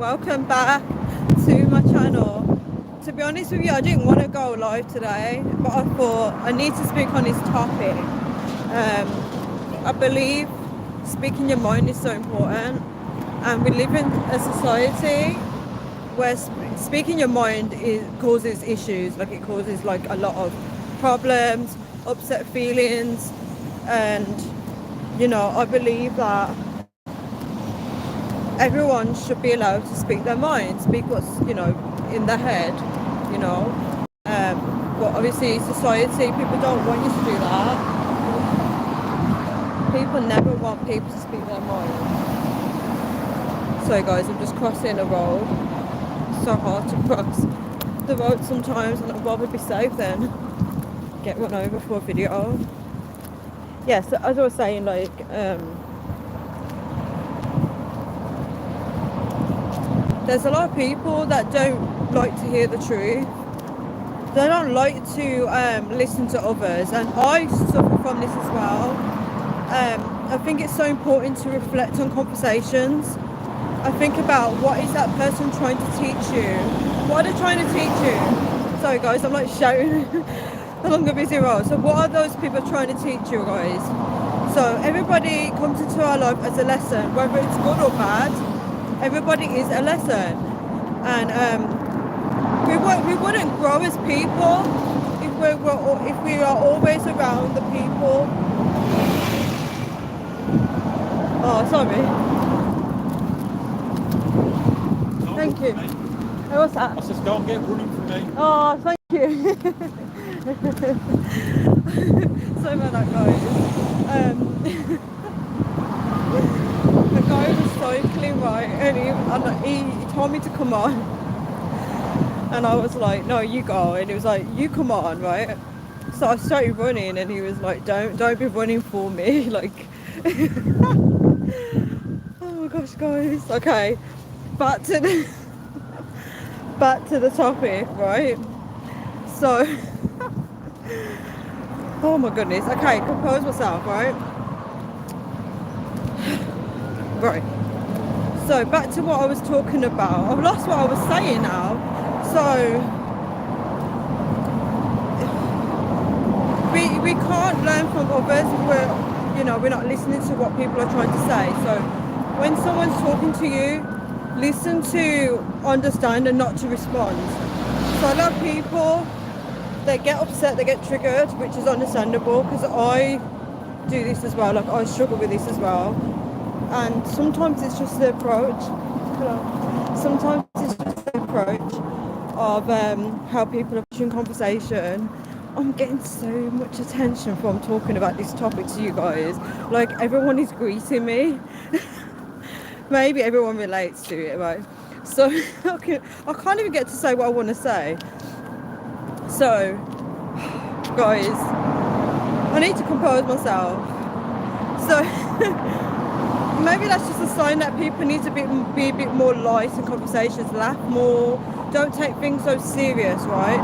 welcome back to my channel. To be honest with you, I didn't want to go live today, but I thought I need to speak on this topic. I believe speaking your mind is so important, and we live in a society where speaking your mind causes issues. Like, it causes like a lot of problems, upset feelings, and I believe that everyone should be allowed to speak their mind, speak what's in their head, you know. But obviously, society, people don't want you to do that. People never want people to speak their mind. So guys, I'm just crossing a road. It's so hard to cross the road sometimes, and I'd rather be safe than get run over for a video. Yeah, so as I was saying, like, there's a lot of people that don't like to hear the truth. They don't like to listen to others, and I suffer from this as well. I think it's so important to reflect on conversations. I think about, what is that person trying to teach you? What are they trying to teach you? Sorry guys, I'm like shouting along a busy road. So what are those people trying to teach you, guys? So everybody comes into our life as a lesson, whether it's good or bad. Everybody is a lesson, and we wouldn't grow as people if we are always around the people. Oh, sorry. Thank you. Hey, what's that? I said, don't get running from me. Oh, thank you. Sorry about that, guys. The guy was cycling, right, and he told me to come on, and I was like, no, you go, and he was like, you come on, right? So I started running, and he was like, don't be running for me, like. Oh my gosh, guys. Okay, back to the topic, right? So oh my goodness. Okay, compose myself, right? Right. So back to what I was talking about. I've lost what I was saying now. So we can't learn from others if we're not listening to what people are trying to say. So when someone's talking to you, listen to understand and not to respond. So a lot of people, they get upset, they get triggered, which is understandable, because I do this as well. Like, I struggle with this as well. And sometimes it's just the approach. Sometimes it's just the approach of how people are pushing conversation. I'm getting so much attention from talking about this topic to you guys. Like, everyone is greeting me. Maybe everyone relates to it, right? So I can't even get to say what I want to say. So, guys, I need to compose myself. So maybe that's just a sign that people need to be a bit more light in conversations, laugh more, don't take things so serious, right?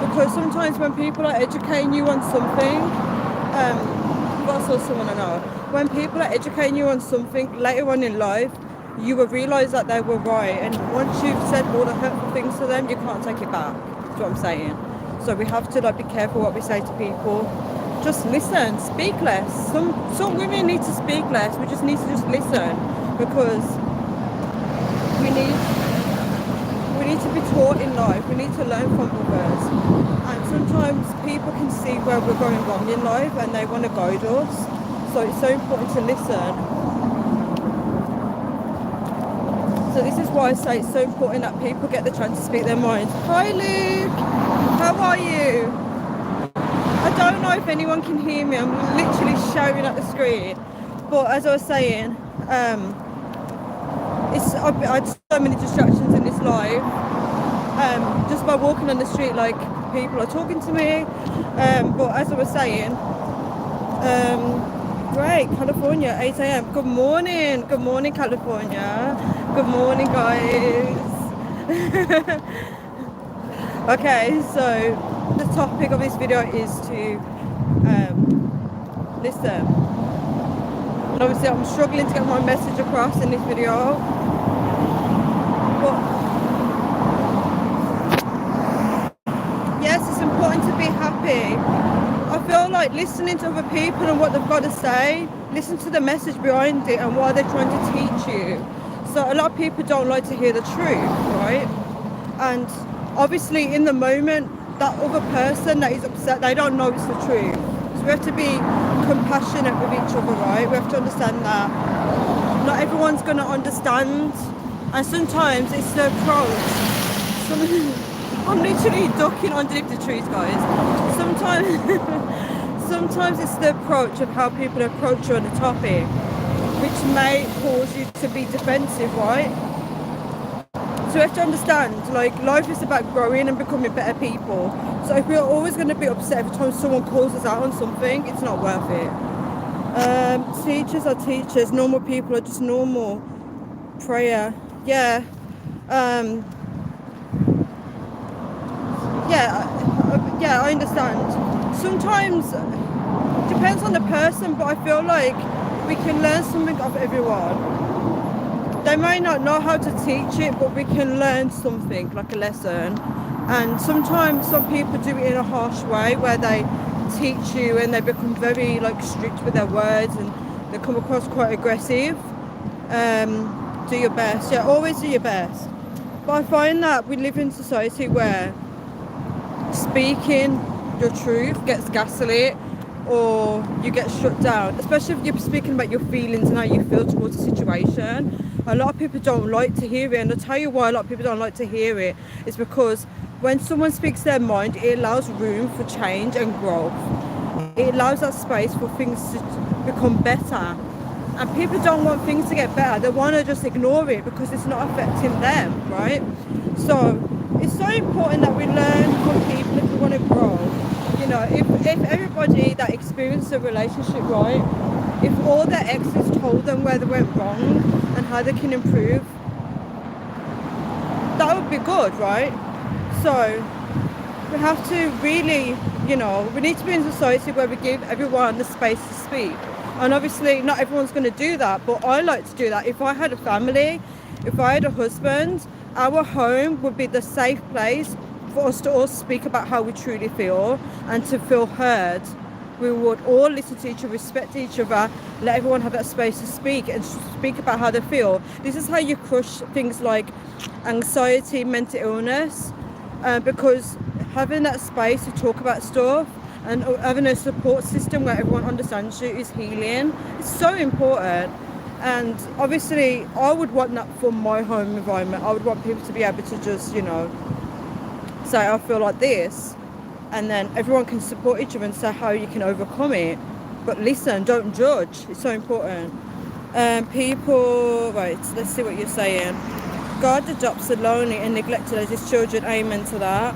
Because sometimes when people are educating you on something, that's also someone I know. When people are educating you on something later on in life, you will realise that they were right, and once you've said all the hurtful things to them, you can't take it back. That's what I'm saying. So we have to be careful what we say to people. Just listen, speak less. Some women need to speak less. We just need to just listen, because we need to be taught in life. We need to learn from others. And sometimes people can see where we're going wrong in life, and they want to guide us. So it's so important to listen. So this is why I say it's so important that people get the chance to speak their minds. Hi Luke, how are you? I don't know if anyone can hear me. I'm literally shouting at the screen. But as I was saying, I've had so many distractions in this life. Just by walking on the street, like, people are talking to me. But as I was saying, great, California, 8 a.m. Good morning, California. Good morning, guys. Okay, so the topic of this video is to listen. And obviously I'm struggling to get my message across in this video. like listening to other people and what they've got to say. Listen to the message behind it and why they're trying to teach you. So a lot of people don't like to hear the truth, right? And obviously in the moment, that other person that is upset, they don't know it's the truth. So we have to be compassionate with each other, right? We have to understand that not everyone's going to understand, and sometimes it's the approach. I'm literally ducking underneath the trees, guys. Sometimes it's the approach of how people approach you on a topic, which may cause you to be defensive, right? So we have to understand, like, life is about growing and becoming better people. So if we're always going to be upset every time someone calls us out on something, it's not worth it. Teachers are teachers, normal people are just normal. Prayer, yeah. Yeah, I understand. Sometimes it depends on the person, but I feel like we can learn something of everyone. They might not know how to teach it, but we can learn something, like a lesson. And sometimes some people do it in a harsh way, where they teach you and they become very like strict with their words and they come across quite aggressive. Do your best, yeah, always do your best. But I find that we live in society where speaking your truth gets gaslit or you get shut down, especially if you're speaking about your feelings and how you feel towards the situation. A lot of people don't like to hear it, and I'll tell you why a lot of people don't like to hear it. It's because when someone speaks their mind, it allows room for change and growth. It allows that space for things to become better. And people don't want things to get better. They want to just ignore it because it's not affecting them, right? So it's so important that we learn from people if we want to grow. You know, if everybody that experienced a relationship, right, if all their exes told them where they went wrong and how they can improve, that would be good, right? So we have to really, you know, we need to be in a society where we give everyone the space to speak. And obviously not everyone's going to do that, but I like to do that. If I had a family, if I had a husband, our home would be the safe place for us to all speak about how we truly feel and to feel heard. We would all listen to each other, respect each other, let everyone have that space to speak and speak about how they feel. This is how you crush things like anxiety, mental illness, because having that space to talk about stuff and having a support system where everyone understands you is healing. It's so important. And obviously I would want that for my home environment. I would want people to be able to just, you know, say I feel like this, and then everyone can support each other and say how you can overcome it. But listen, don't judge. It's so important. People, right, let's see what you're saying. God adopts the lonely and neglected as his children. Amen to that.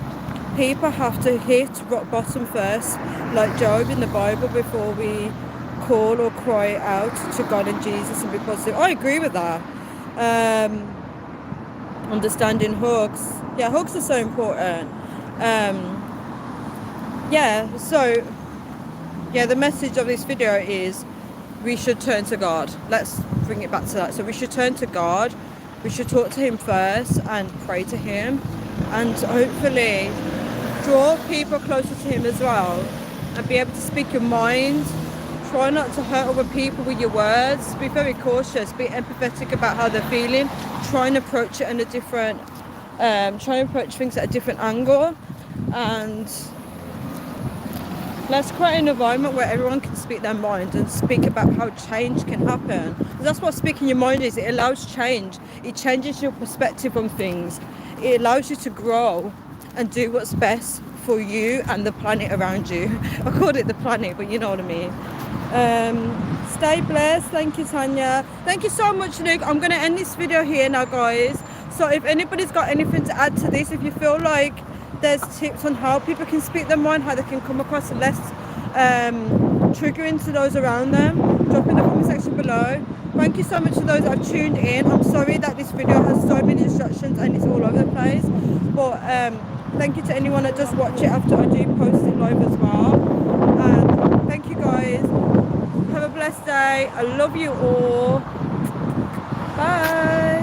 People have to hit rock bottom first, like Job in the Bible, before we call or cry out to God and Jesus and be positive. I agree with that. Understanding hugs. Yeah, hugs are so important. The message of this video is we should turn to God. Let's bring it back to that. So we should turn to God. We should talk to him first and pray to him, and hopefully draw people closer to him as well, and be able to speak your mind. Try not to hurt other people with your words. Be very cautious. Be empathetic about how they're feeling. Try and approach it in a different, try and approach things at a different angle, and let's create an environment where everyone can speak their mind and speak about how change can happen. That's what speaking your mind is. It allows change. It changes your perspective on things. It allows you to grow and do what's best for you and the planet around you. I called it the planet, but you know what I mean. Stay blessed. Thank you, Tanya. Thank you so much, Luke. I'm going to end this video here now, guys. So if anybody's got anything to add to this, if you feel like there's tips on how people can speak their mind, how they can come across less triggering to those around them, drop in the comment section below. Thank you so much to those that have tuned in. I'm sorry that this video has so many distractions and it's all over the place, but thank you to anyone that does watch it after I do post it live as well. And thank you, guys. Have a blessed day. I love you all. Bye.